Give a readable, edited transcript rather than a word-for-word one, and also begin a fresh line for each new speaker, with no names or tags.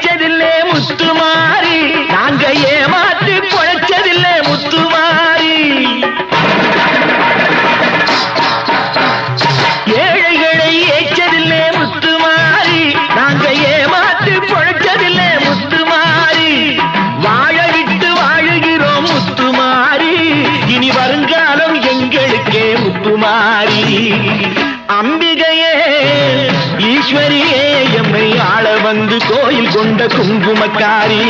ஏச்சதில்லே முத்துமாரி நாங்க ஏமாற்றி பொழைச்சதில்லே முத்துமாரி ஏழைகளை ஏச்சதில்லே முத்துமாரி நாங்க ஏமாற்றி பொழைச்சதில்லே முத்துமாரி வாழ விட்டு வாழுகிறோம் முத்துமாரி இனி வருங்காலம் எங்களுக்கே முத்துமாரி அம்பிகையே ஈஸ்வரியே எம்மை ஆள வந்து கோயில் கொண்ட குங்குமக்காரி